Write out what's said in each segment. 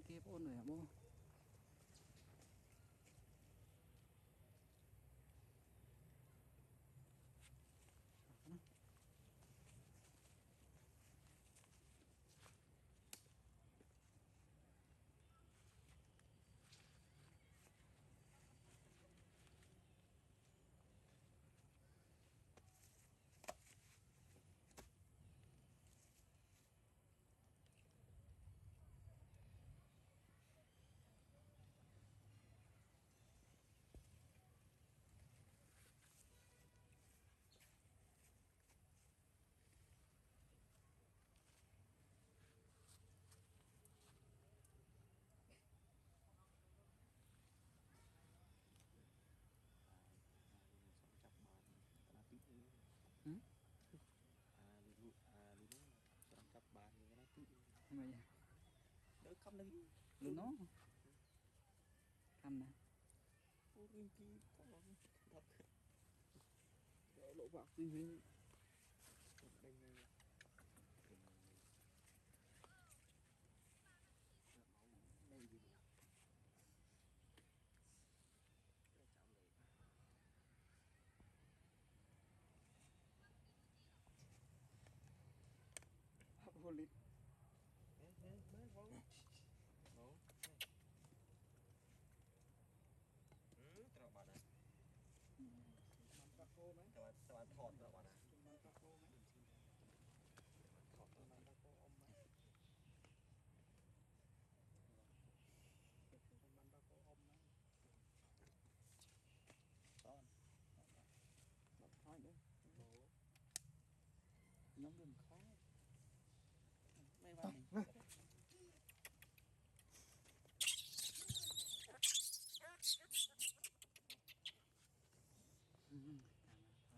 kia ôn rồi hả bố? Cặp bàn thì nó tự Mày đỡ cắm đấy luôn nó cam nè ô riêng kia có thật để lộ bạc tuy nhiên đây này đây gì nhỉ Hold it. Terus mana? Mantap kau mày. Teman thọt terus mana? Mantap kau mày. Thọt Mantap kau om mày. Mantap kau om mày. con. Bật thôi nữa. Nó đừng khó. Mày vào. Thôi đi anh.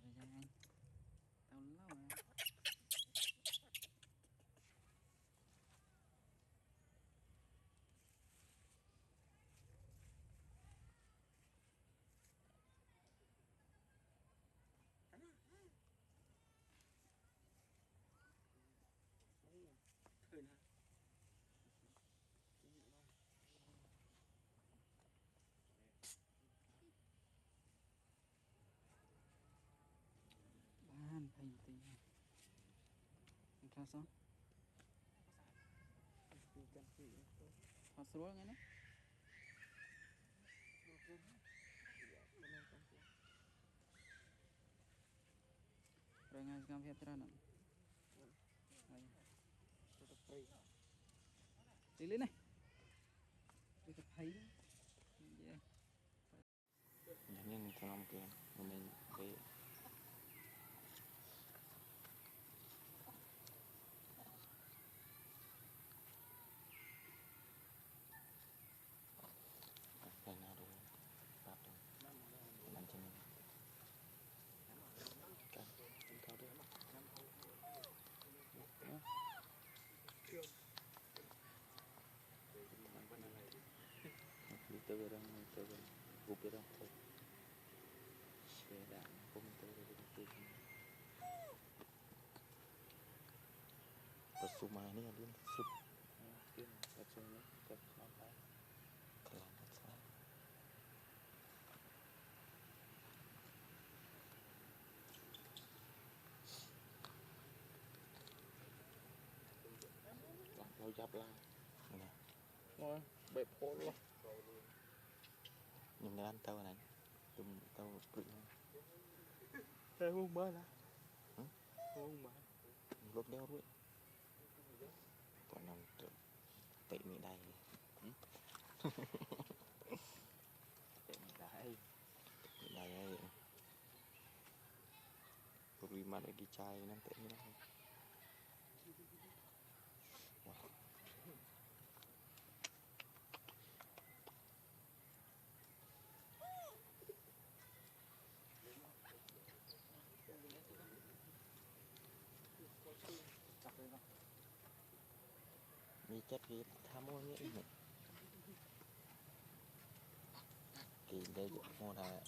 Tao lâu rồi. Thôi nè. Ban phải tí. Anh ra sao? Họ sửa nghe nè. Rồi ngay cam phép ra nè. Đi lên này. Đi tập thấy. Yeah. Nhưng trong kia mình cái cái nào được bắt được làm cho mình cái cao đấy đi từ đó từ gục cái đó thôi để đạn không từ từ từ suma ini dia sup mungkin kacanya ke kelapa saya mau dập lại nè rồi bẹp khô luôn nhìn ăn tao này tụm tao cự đây không mơ là không mà lốp đeo đuôi còn nằm tệ mị đầy tệ mị đầy đây Rima lagi chai nanti ini lah wow mi chất gì tham mua nghĩa này kỳ đây mua là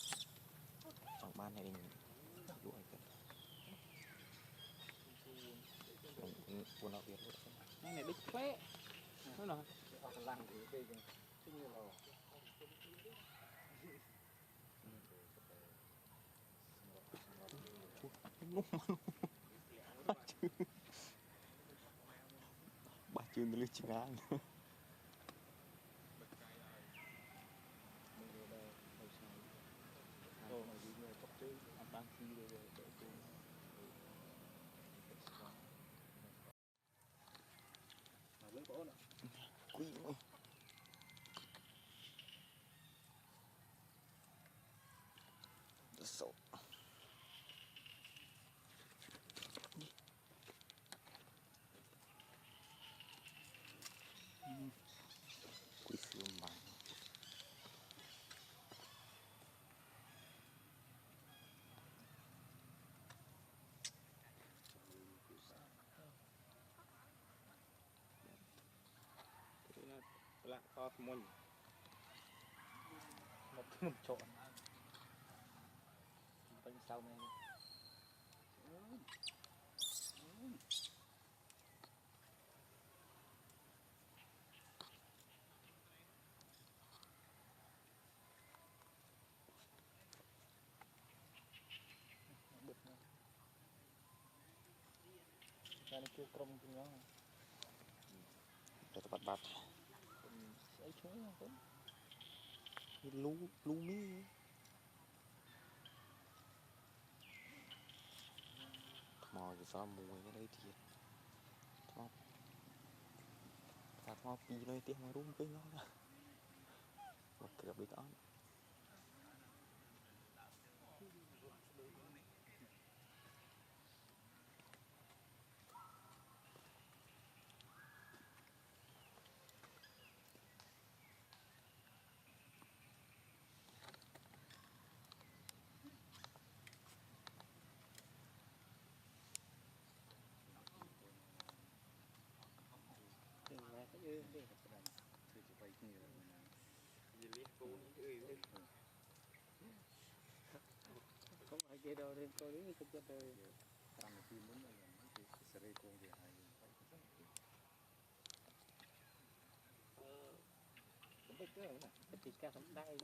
trong ban này mình đuổi cái buồn đặc biệt Này này đứt phế. Nó là lăng thì bây giờ chứ như là bà chưa được chừng ăn lớn cổ nữa quý ơi sổ quý siêu mạnh là to môn một chỗ bên sau này bực nữa ra đây kêu crom cho nó để tập bát ấy chúng nó cũng lú lú mi mò thì sao mùi cái đấy thì mò mò pi nơi tiếng mà rung cái nó một cái bị đó nghe cái ư đi thì chỉ quay nhiều không ai kia đâu nên coi đến cái chất đời làm một phim muốn là thì sẽ đây công việc hay không biết cái này cái thịt ca không đai